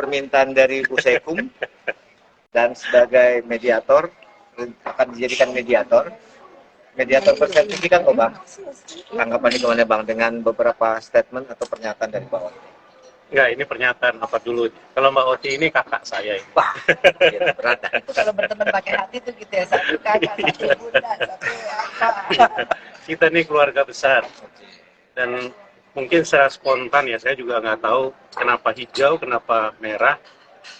permintaan dari Bu Sekum dan sebagai mediator akan dijadikan mediator bersertifikat kok Bang. Tanggapan gimana Bang dengan beberapa statement atau pernyataan dari Bang? Enggak, ini pernyataan apa dulu? Kalau Mbak Oti ini kakak saya ini. Wah, ya, berat. Itu kalau berteman pakai hati tuh gitu ya, satu kakak, satu bunda, satu apa. Kita ini keluarga besar. Dan mungkin secara spontan ya, saya juga nggak tahu kenapa hijau, kenapa merah.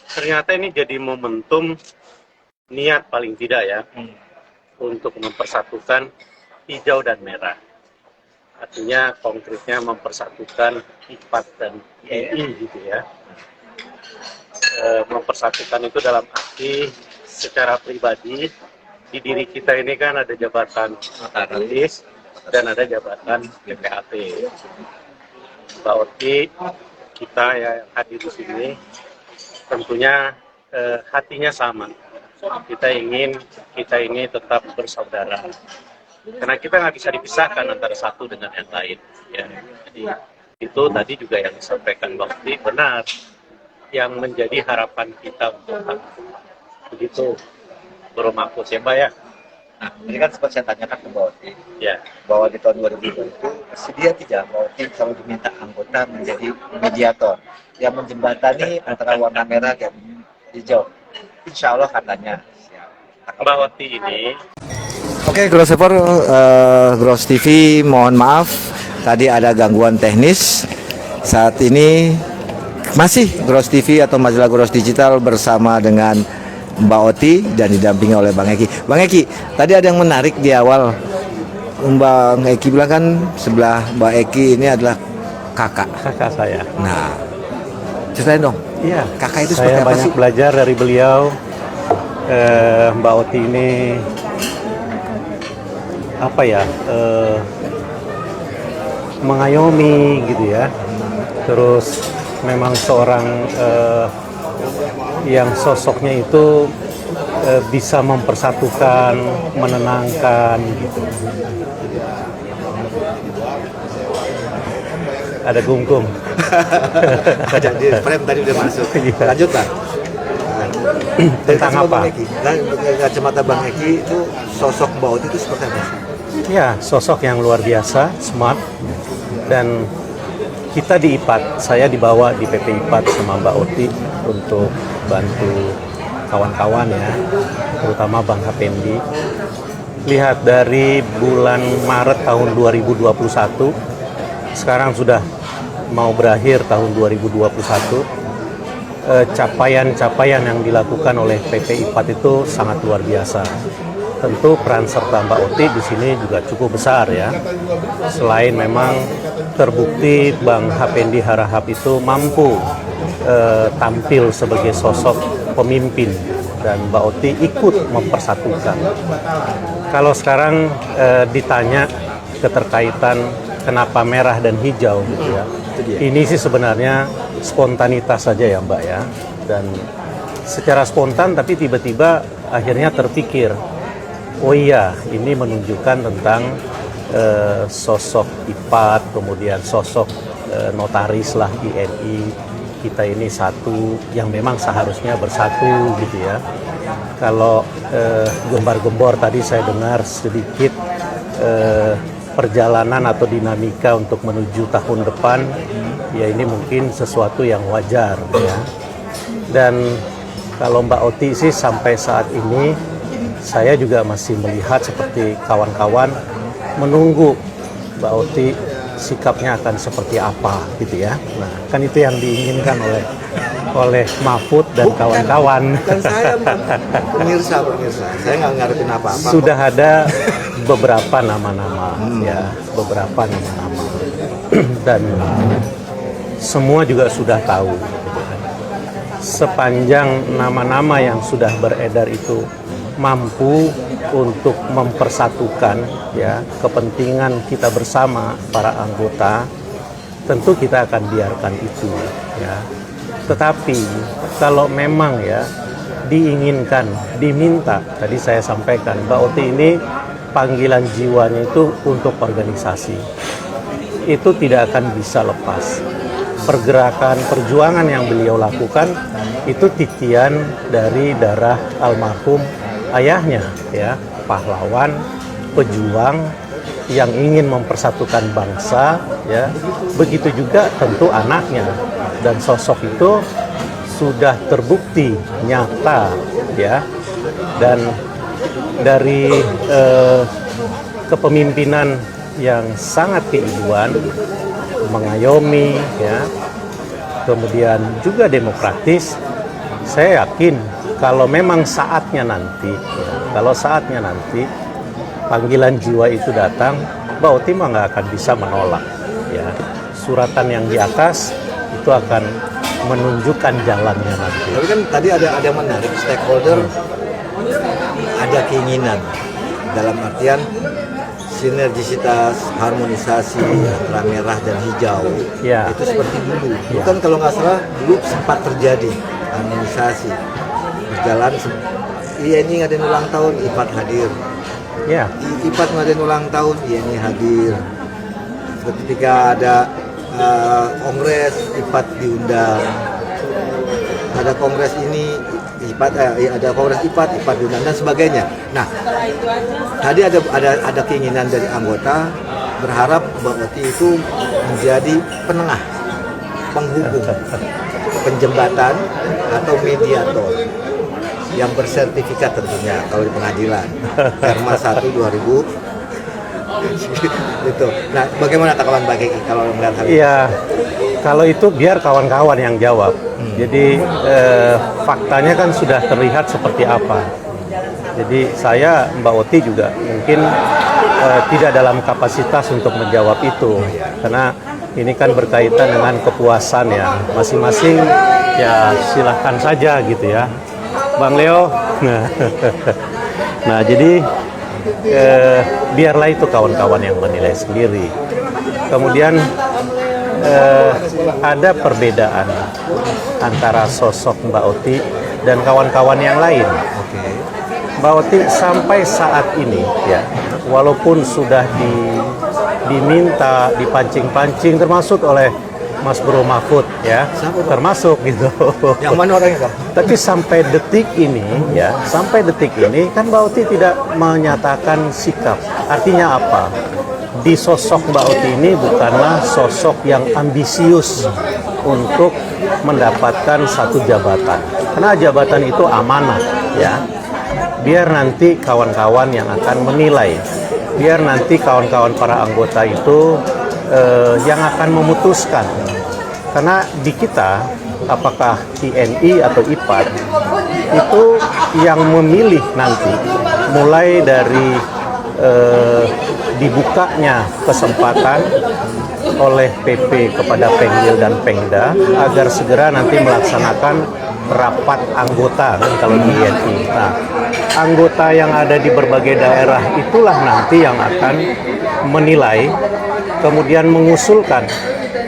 Ternyata ini jadi momentum niat paling tidak ya, untuk mempersatukan hijau dan merah. Artinya konkretnya mempersatukan IPAT dan INI gitu ya. Mempersatukan itu dalam arti secara pribadi, di diri kita ini kan ada jabatan notaris dan ada jabatan PPAT. Mbak Oti, kita ya yang hadir di sini, tentunya hatinya sama. Kita ingin tetap bersaudara. Karena kita nggak bisa dipisahkan antara satu dengan yang lain. Ya. Jadi itu tadi juga yang disampaikan Mbak Oti benar. Yang menjadi harapan kita untuk begitu, Bro Mahfuz ya Mbak ya. Nah, ini kan sempat saya tanyakan ke Mbak Oti, Ya. bahwa di tahun 2020 itu sedia tidak Mbak Oti kalau diminta anggota menjadi mediator yang menjembatani antara warna merah dan hijau. Insya Allah katanya. Mbak Oti ini Oke, Grossever, Gross TV, mohon maaf tadi ada gangguan teknis. Saat ini masih Gross TV atau majalah Gross Digital bersama dengan Mbak Oti dan didampingi oleh Bang Eki. Bang Eki, tadi ada yang menarik di awal. Bang Eki bilang kan sebelah Mbak Eki ini adalah kakak. kakak saya. Nah, ceritain dong. Iya, Kakak itu saya seperti apa banyak sih? belajar dari beliau. Mbak Oti ini apa ya, mengayomi gitu ya. Terus memang seorang yang sosoknya itu bisa mempersatukan, menenangkan gitu. Ada gunggung. Jadi frame tadi udah masuk. Iya. Lanjut Bang. Tentang apa? Bang Eki. Kacamata Bang Eki itu sosok Mbak Oti itu seperti apa? Ya, sosok yang luar biasa, smart, dan kita di IPAT, saya dibawa di PP IPAT sama Mbak Oti untuk bantu kawan-kawan ya, terutama Bang Hapendi. Lihat dari bulan Maret tahun 2021, sekarang sudah mau berakhir tahun 2021, capaian-capaian yang dilakukan oleh PP IPAT itu sangat luar biasa. Tentu peran serta Mbak Oti di sini juga cukup besar ya. Selain memang terbukti Bang Hapendi Harahap itu mampu tampil sebagai sosok pemimpin dan Mbak Oti ikut mempersatukan. Kalau sekarang ditanya keterkaitan kenapa merah dan hijau gitu ya. Ini sih sebenarnya spontanitas saja ya Mbak ya. Dan secara spontan tapi tiba-tiba akhirnya terpikir, oh iya, ini menunjukkan tentang sosok IPAT, kemudian sosok notaris lah INI. Kita ini satu yang memang seharusnya bersatu gitu ya. Kalau gembar-gembor tadi saya dengar sedikit perjalanan atau dinamika untuk menuju tahun depan, ya ini mungkin sesuatu yang wajar ya. Dan kalau Mbak Oti sih sampai saat ini saya juga masih melihat seperti kawan-kawan menunggu Mbak Oti sikapnya akan seperti apa gitu ya. Nah, kan itu yang diinginkan oleh Mahfud dan kawan-kawan. Dan saya pemirsa, saya nggak ngarepin apa-apa. Sudah ada beberapa nama-nama ya, beberapa nama-nama. Dan semua juga sudah tahu. Sepanjang nama-nama yang sudah beredar itu mampu untuk mempersatukan ya kepentingan kita bersama para anggota, tentu kita akan biarkan itu ya. Tetapi kalau memang ya diinginkan, diminta, tadi saya sampaikan Mbak Oti ini panggilan jiwanya itu untuk organisasi, itu tidak akan bisa lepas. pergerakan perjuangan yang beliau lakukan itu titian dari darah almarhum ayahnya, ya, pahlawan, pejuang yang ingin mempersatukan bangsa, ya. Begitu juga tentu anaknya, dan sosok itu sudah terbukti nyata, ya. Dan dari kepemimpinan yang sangat keibuan, mengayomi, ya, kemudian juga demokratis, saya yakin kalau memang saatnya nanti, ya, kalau saatnya nanti panggilan jiwa itu datang, Mbak Oti mah nggak akan bisa menolak, ya. Suratan yang di atas itu akan menunjukkan jalannya nanti. Tapi kan tadi ada menarik, stakeholder ada keinginan dalam artian sinergisitas, harmonisasi antara merah dan hijau, Ya. itu seperti dulu. Ya. Kan kalau nggak salah dulu sempat terjadi harmonisasi berjalan. Iya ini ngadain ulang tahun, IPAT hadir. Ya, IPAT ngadain ulang tahun, iya ini hadir. Ketika ada kongres, IPAT diundang. Ada kongres ini, IPAT, ada kongres IPAT diundang dan sebagainya. Nah, tadi ada keinginan dari anggota berharap Mbak Oti itu menjadi penengah, penghubung, penjembatan atau mediator yang bersertifikat tentunya kalau di pengadilan. Perma 1 2000 itu. Nah, bagaimana tanggapan Mbak Kiki kalau melihat hal itu? iya. Kalau itu biar kawan-kawan yang jawab. Jadi faktanya kan sudah terlihat seperti apa. Jadi saya, Mbak Oti juga mungkin tidak dalam kapasitas untuk menjawab itu, karena ini kan berkaitan dengan kepuasan ya masing-masing. Ya silahkan saja gitu ya, Bang Leo. Nah jadi biarlah itu kawan-kawan yang menilai sendiri. Kemudian ada perbedaan antara sosok Mbak Oti dan kawan-kawan yang lain. Mbak Oti sampai saat ini, ya, walaupun sudah diminta, dipancing-pancing, termasuk oleh Mas Bro Mahfud, ya, termasuk gitu. Yang mana orangnya, Bang? Tapi sampai detik ini, ya, sampai detik ini kan Mbak Oti tidak menyatakan sikap. Artinya apa? Di sosok Mbak Oti ini bukanlah sosok yang ambisius untuk mendapatkan satu jabatan. Karena jabatan itu amanah, ya. Biar nanti kawan-kawan yang akan menilai. Biar nanti kawan-kawan para anggota itu yang akan memutuskan. Karena di kita, apakah TNI atau IPAT, itu yang memilih nanti, mulai dari dibukanya kesempatan oleh PP kepada Pengdil dan Pengda agar segera nanti melaksanakan rapat anggota kan kalau di INI. Nah, anggota yang ada di berbagai daerah itulah nanti yang akan menilai, kemudian mengusulkan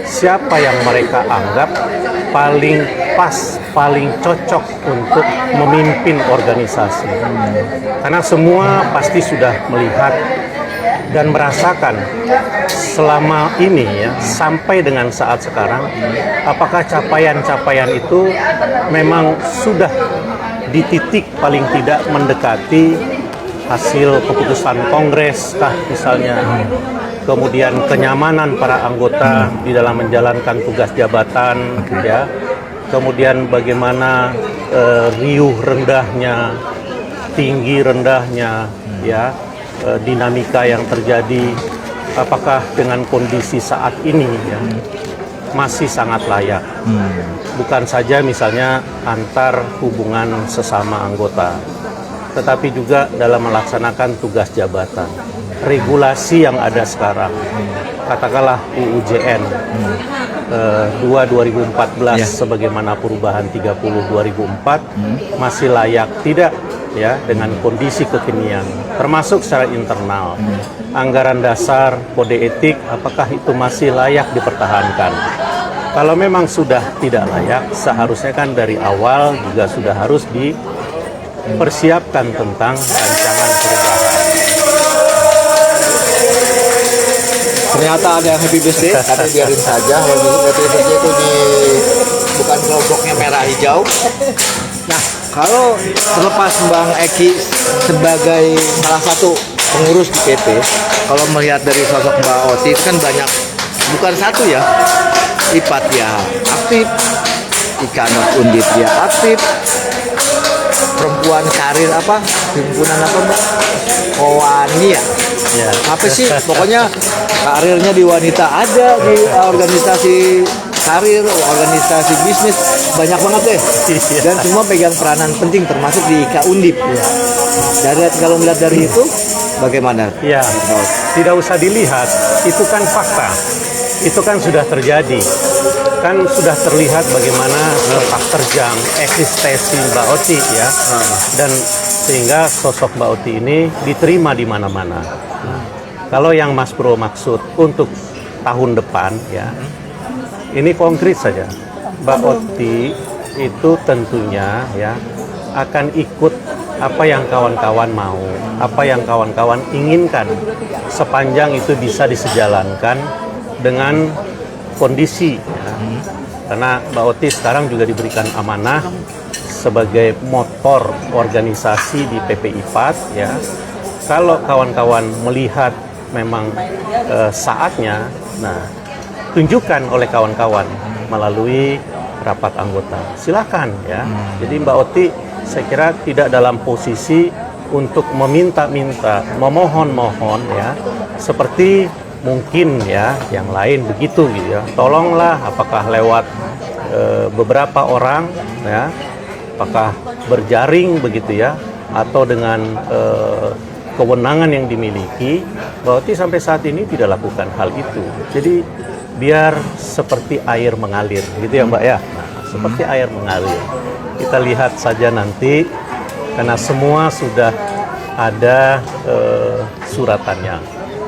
siapa yang mereka anggap paling pas, paling cocok untuk memimpin organisasi. Karena semua pasti sudah melihat dan merasakan selama ini, ya, sampai dengan saat sekarang, apakah capaian-capaian itu memang sudah di titik paling tidak mendekati hasil keputusan kongres kah misalnya, kemudian kenyamanan para anggota di dalam menjalankan tugas jabatan, ya, kemudian bagaimana riuh rendahnya, tinggi rendahnya, ya, dinamika yang terjadi, apakah dengan kondisi saat ini, ya, masih sangat layak. Bukan saja misalnya antar hubungan sesama anggota, tetapi juga dalam melaksanakan tugas jabatan. Regulasi yang ada sekarang, katakanlah UUJN 2014 sebagaimana perubahan 30 2004 masih layak tidak, ya, dengan kondisi kekinian, termasuk secara internal. Anggaran dasar, kode etik, apakah itu masih layak dipertahankan? Kalau memang sudah tidak layak, seharusnya kan dari awal juga sudah harus dipersiapkan tentang rancangan perubahan. Ternyata ada yang happy birthday, tapi biarin saja. Happy birthday itu di bukan kelompoknya merah hijau. Nah, kalau terlepas Bang Eki sebagai salah satu pengurus di PP, kalau melihat dari sosok Mbak Oti kan banyak, bukan satu ya, IPAT ya aktif, Ikanot Undip dia aktif, perempuan karir apa, himpunan apa Mbak? Kowani ya? Ya. Apa sih? Pokoknya karirnya di wanita ada, di organisasi karir, organisasi bisnis, banyak banget deh. Dan semua pegang peranan penting termasuk di IKA Undip. Dari kalau melihat dari itu, bagaimana? Ya, tidak usah dilihat, itu kan fakta. Itu kan sudah terjadi. Kan sudah terlihat bagaimana sepak terjang eksistensi Mbak Oti ya. Dan sehingga sosok Mbak Oti ini diterima di mana-mana. Kalau yang Mas Bro maksud untuk tahun depan ya, ini konkret saja. Mbak Oti itu tentunya ya akan ikut apa yang kawan-kawan mau, apa yang kawan-kawan inginkan, sepanjang itu bisa disejalankan dengan kondisi ya. Karena Mbak Oti sekarang juga diberikan amanah sebagai motor organisasi di PP IPAT ya. Kalau kawan-kawan melihat memang saatnya, nah tunjukkan oleh kawan-kawan melalui rapat anggota. Silakan ya. Jadi Mbak Oti saya kira tidak dalam posisi untuk meminta-minta, memohon-mohon ya, seperti mungkin ya yang lain begitu gitu ya. Tolonglah, apakah lewat beberapa orang ya, apakah berjaring begitu ya, atau dengan kewenangan yang dimiliki. Mbak Oti sampai saat ini tidak lakukan hal itu. Jadi biar seperti air mengalir gitu ya Mbak ya. Nah, seperti air mengalir. Kita lihat saja nanti, karena semua sudah ada suratannya.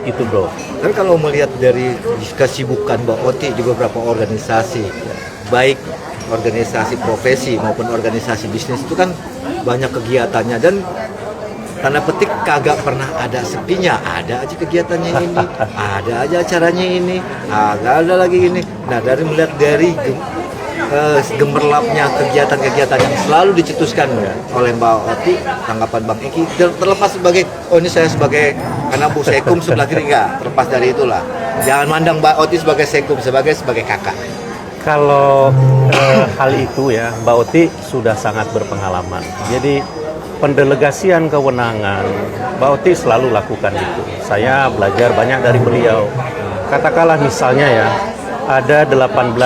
Itu Bro. Tapi kalau melihat dari kesibukan Mbak Oti juga beberapa organisasi, baik organisasi profesi maupun organisasi bisnis itu kan banyak kegiatannya, dan tanda petik kagak pernah ada sepinya. Ada aja kegiatannya ini, ada aja acaranya ini, agak ada lagi ini. Nah, dari melihat dari gemerlapnya kegiatan-kegiatan yang selalu dicetuskan oleh Mbak Oti, tanggapan Bang Eki, terlepas sebagai, oh ini saya sebagai, karena Bu Sekum sebelah kiri, enggak, terlepas dari itulah. Jangan mandang Mbak Oti sebagai Sekum, sebagai kakak. Kalau hal itu ya, Mbak Oti sudah sangat berpengalaman. Jadi pendelegasian kewenangan, Mbak Oti selalu lakukan itu. Saya belajar banyak dari beliau. Katakanlah misalnya ya, ada 18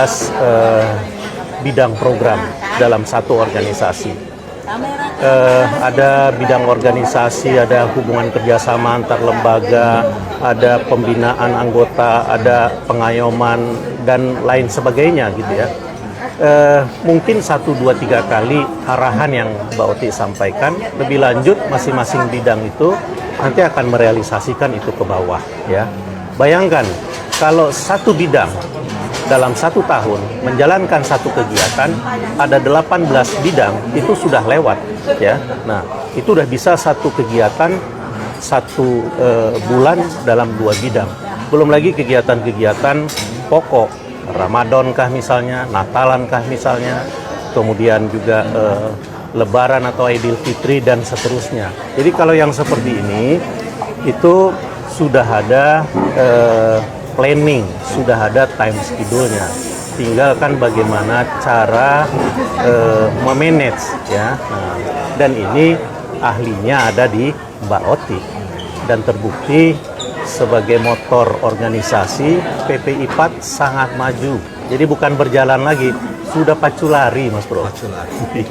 bidang program dalam satu organisasi. Ada bidang organisasi, ada hubungan kerjasama antar lembaga, ada pembinaan anggota, ada pengayoman, dan lain sebagainya gitu ya. Mungkin 1, 2, 3 kali arahan yang Mbak Oti sampaikan, lebih lanjut masing-masing bidang itu nanti akan merealisasikan itu ke bawah ya. Bayangkan kalau satu bidang dalam 1 tahun menjalankan satu kegiatan, ada 18 bidang itu sudah lewat ya. Nah, itu udah bisa satu kegiatan 1 bulan dalam 2 bidang. Belum lagi kegiatan-kegiatan pokok, Ramadan kah misalnya, Natalan kah misalnya, kemudian juga Lebaran atau Idul Fitri dan seterusnya. Jadi kalau yang seperti ini itu sudah ada planning, sudah ada time schedule-nya. Tinggal kan bagaimana cara memanage ya. Nah, dan ini ahlinya ada di Mbak Oti, dan terbukti sebagai motor organisasi PP IPAT sangat maju. Jadi bukan berjalan lagi, sudah pacu lari Mas Bro. Pacu lari.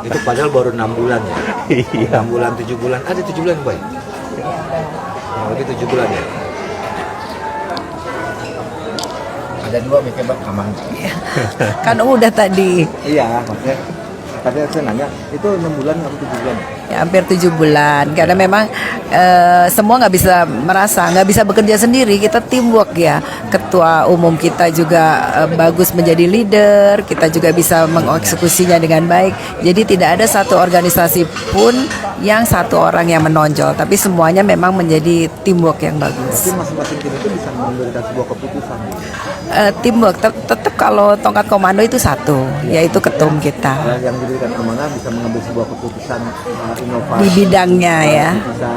Itu padahal baru 6 bulan ya. Iya. 6 bulan, 7 bulan. Ada 7 bulan, Boy. Lebih 7 bulan ya. Ada 2 mikir Bang aman. Kan udah tadi. Iya, maksudnya Tadi saya nanya, itu 6 bulan atau 7 bulan? Ya, hampir 7 bulan karena memang semua nggak bisa bekerja sendiri, kita teamwork ya. Ketua umum kita juga bagus menjadi leader, kita juga bisa mengeksekusinya dengan baik. Jadi tidak ada satu organisasi pun yang satu orang yang menonjol, tapi semuanya memang menjadi teamwork yang bagus. Jadi masing-masing tim itu bisa memberikan sebuah keputusan. Teamwork tetap kalau tongkat komando itu satu, yaitu ketum kita Dan yang diberikan amanah bisa mengambil sebuah keputusan inovasi di bidangnya ya. bisa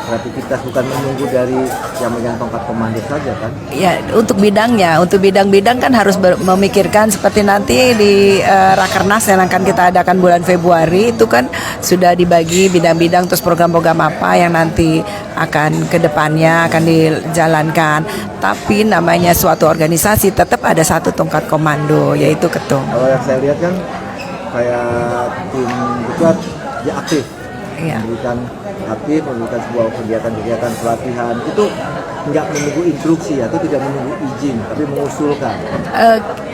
kreativitas, bukan menunggu dari yang megang tongkat komando saja kan. Ya, untuk bidangnya, untuk bidang-bidang kan harus memikirkan seperti nanti di Rakernas yang akan kita adakan bulan Februari itu kan sudah dibagi bidang-bidang terus program-program apa yang nanti akan ke depannya akan dijalankan. Tapi namanya suatu organisasi tetap ada satu tongkat komando yaitu ketum. Kalau yang saya lihat kan kayak tim Bukat dia aktif, Iya. memberikan sebuah kegiatan-kegiatan pelatihan itu nggak menunggu instruksi atau tidak menunggu izin, tapi mengusulkan.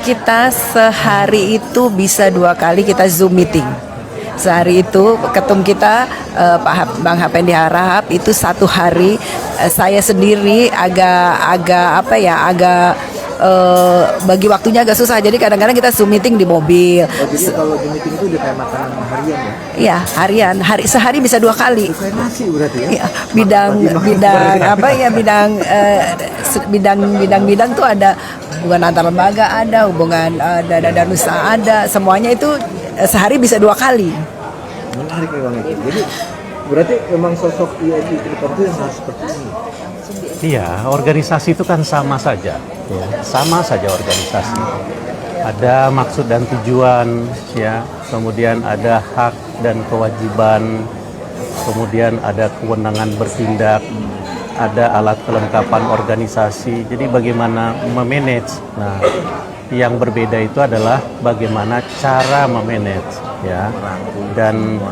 Kita sehari itu bisa 2 kali kita Zoom meeting. Sehari itu ketum kita Bang Hapendi Harahap itu 1 hari saya sendiri agak bagi waktunya agak susah. Jadi kadang-kadang kita Zoom meeting di mobil. Oh, jadi kalau di meeting itu udah kayak makanan harian ya? Iya, harian. Sehari bisa 2 kali. Itu kayak nasi berarti ya? Iya, bidang tuh ada hubungan antar lembaga, ada hubungan dana usaha ada, semuanya itu sehari bisa 2 kali. Menarik memang itu. Jadi berarti memang sosok IAP Tripod itu yang harus seperti ini. Iya, organisasi itu kan sama saja, ya. Sama saja organisasi. Ada maksud dan tujuan, ya. Kemudian ada hak dan kewajiban. Kemudian ada kewenangan bertindak. Ada alat kelengkapan organisasi. Jadi bagaimana memanage. Nah, yang berbeda itu adalah bagaimana cara memanage, ya. Dan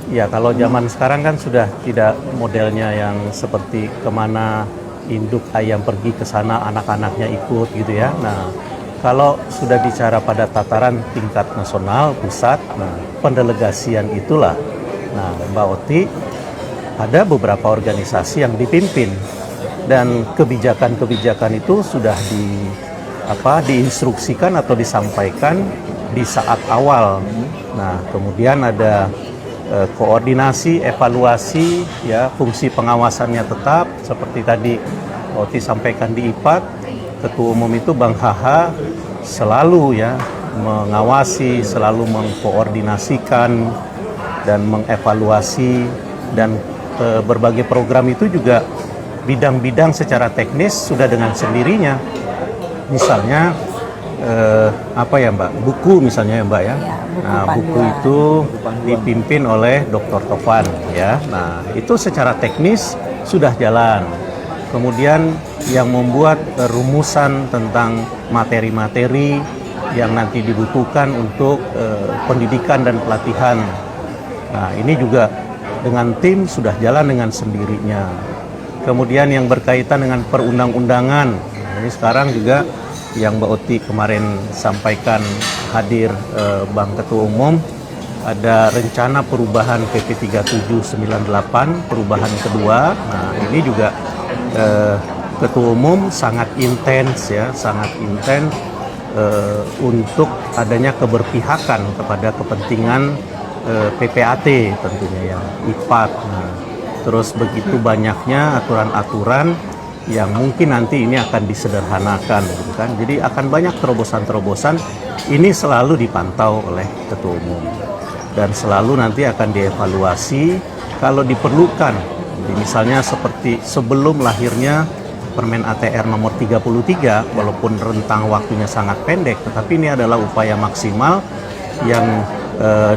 ya kalau zaman sekarang kan sudah tidak modelnya yang seperti kemana induk ayam pergi ke sana anak-anaknya ikut gitu ya. Nah, kalau sudah bicara pada tataran tingkat nasional pusat, nah pendelegasian itulah. Nah, Mbak Oti ada beberapa organisasi yang dipimpin dan kebijakan-kebijakan itu sudah diinstruksikan atau disampaikan di saat awal. Nah, kemudian ada koordinasi, evaluasi, ya, fungsi pengawasannya tetap seperti tadi Oti sampaikan di IPAT. Ketua Umum itu Bang Haha selalu ya mengawasi, selalu mengkoordinasikan dan mengevaluasi, dan berbagai program itu juga bidang-bidang secara teknis sudah dengan sendirinya. Misalnya apa ya Mbak, buku misalnya ya Mbak ya. Nah, buku itu dipimpin oleh Dr. Tovan ya. Nah, itu secara teknis sudah jalan. Kemudian yang membuat rumusan tentang materi-materi yang nanti dibutuhkan untuk pendidikan dan pelatihan. Nah, ini juga dengan tim sudah jalan dengan sendirinya. Kemudian yang berkaitan dengan perundang-undangan. Ini sekarang juga yang Mbak Oti kemarin sampaikan hadir Bang Ketua Umum, ada rencana perubahan PP 3798 perubahan kedua. Nah, ini juga Ketua Umum sangat intens ya, sangat intens untuk adanya keberpihakan kepada kepentingan PPAT tentunya ya, IPAT. Nah, terus begitu banyaknya aturan-aturan yang mungkin nanti ini akan disederhanakan gitu kan. Jadi akan banyak terobosan-terobosan, ini selalu dipantau oleh Ketua Umum dan selalu nanti akan dievaluasi kalau diperlukan. Jadi misalnya seperti sebelum lahirnya Permen ATR nomor 33, walaupun rentang waktunya sangat pendek, tetapi ini adalah upaya maksimal yang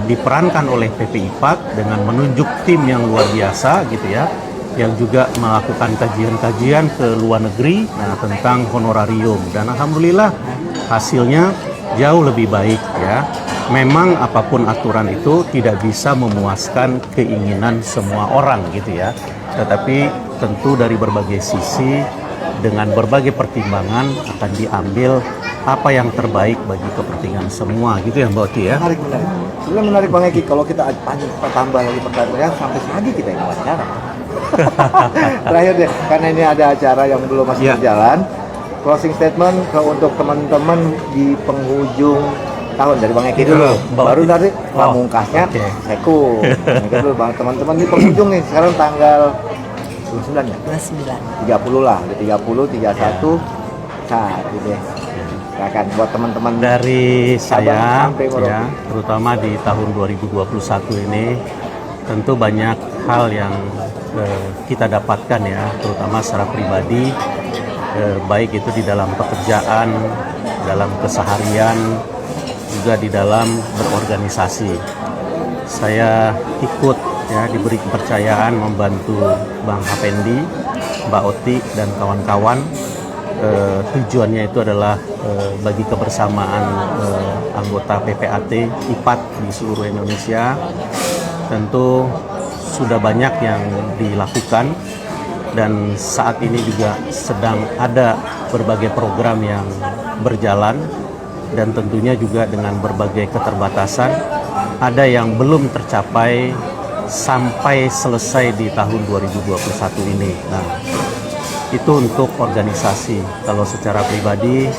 diperankan oleh PPIPAT dengan menunjuk tim yang luar biasa gitu ya, yang juga melakukan kajian-kajian ke luar negeri tentang honorarium, dan alhamdulillah hasilnya jauh lebih baik ya. Memang apapun aturan itu tidak bisa memuaskan keinginan semua orang gitu ya, tetapi tentu dari berbagai sisi dengan berbagai pertimbangan akan diambil apa yang terbaik bagi kepentingan semua gitu ya Mbak Oti ya. Menarik. Sebenarnya menarik Bang Eki, kalau kita tambah lagi pertanyaan sampai pagi kita yang wawancara. Terakhir deh, karena ini ada acara yang belum masih Ya. berjalan. Closing statement untuk teman-teman di penghujung tahun dari Bang Eki dulu. Bang Baru Eki. nanti Oh, pamungkasnya oke. Seku. Bang Eki dulu, Bang. Teman-teman di penghujung nih, sekarang tanggal 29 ya? 30 lah, 30, 31. Nah, itu deh. Silakan buat teman-teman Dari saya Sabang sampai Merauke. ya, terutama di tahun 2021 ini tentu banyak hal yang kita dapatkan ya, terutama secara pribadi, baik itu di dalam pekerjaan, dalam keseharian, juga di dalam berorganisasi. Saya ikut ya diberi kepercayaan membantu Bang Hapendi, Mbak Oti dan kawan-kawan. Tujuannya itu adalah bagi kebersamaan anggota PPAT IPAT di seluruh Indonesia. Tentu sudah banyak yang dilakukan dan saat ini juga sedang ada berbagai program yang berjalan dan tentunya juga dengan berbagai keterbatasan ada yang belum tercapai sampai selesai di tahun 2021 ini. Nah, itu untuk organisasi. Kalau secara pribadi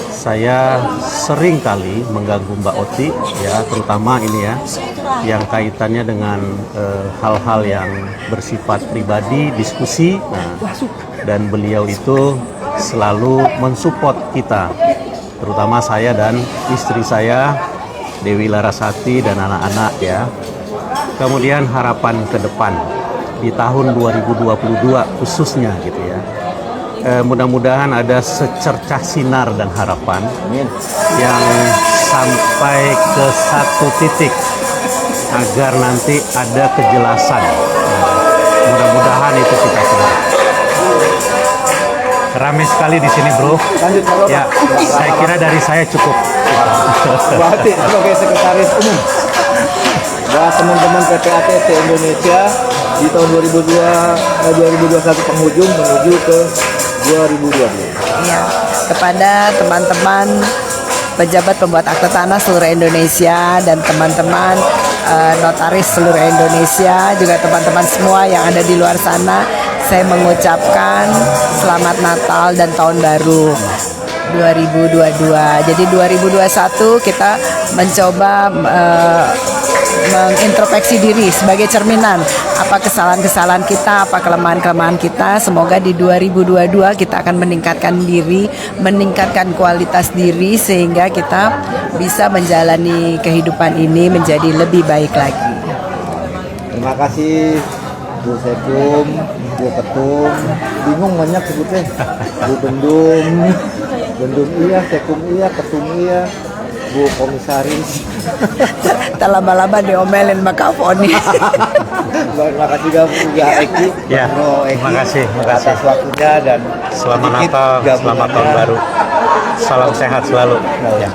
saya sering kali mengganggu Mbak Oti ya, terutama ini ya yang kaitannya dengan hal-hal yang bersifat pribadi, diskusi. Nah, dan beliau itu selalu mensupport kita, terutama saya dan istri saya Dewi Larasati dan anak-anak ya. Kemudian harapan ke depan di tahun 2022 khususnya gitu ya. Mudah-mudahan ada secercah sinar dan harapan yang sampai ke satu titik agar nanti ada kejelasan. Mudah-mudahan itu kita semua. Ramai sekali di sini, Bro. Lanjut, Pak. Ya, saya kira dari saya cukup. Berarti sebagai sekretaris umum buat teman-teman PPAT se-Indonesia di tahun 2021 penghujung menuju ke 2022. Ya, kepada teman-teman pejabat pembuat akta tanah seluruh Indonesia dan teman-teman notaris seluruh Indonesia, juga teman-teman semua yang ada di luar sana, saya mengucapkan selamat Natal dan Tahun Baru 2022. Jadi 2021 kita mencoba mengintrospeksi diri sebagai cerminan apa kesalahan-kesalahan kita, apa kelemahan-kelemahan kita. Semoga di 2022 kita akan meningkatkan diri, meningkatkan kualitas diri sehingga kita bisa menjalani kehidupan ini menjadi lebih baik lagi. Terima kasih Bu Sekum, Bu Ketum, bingung banyak sebutnya. Bu Bendum iya, Sekum iya, Ketum iya, Bu Komisaris. Tak lama-lama diomelin sama Kak Foni. Terima kasih juga Eki, Ya, Bro Eki, terima kasih. atas waktunya dan Selamat sedikit Natal, selamat gabungannya. Tahun Baru. Salam sehat selalu. Ya.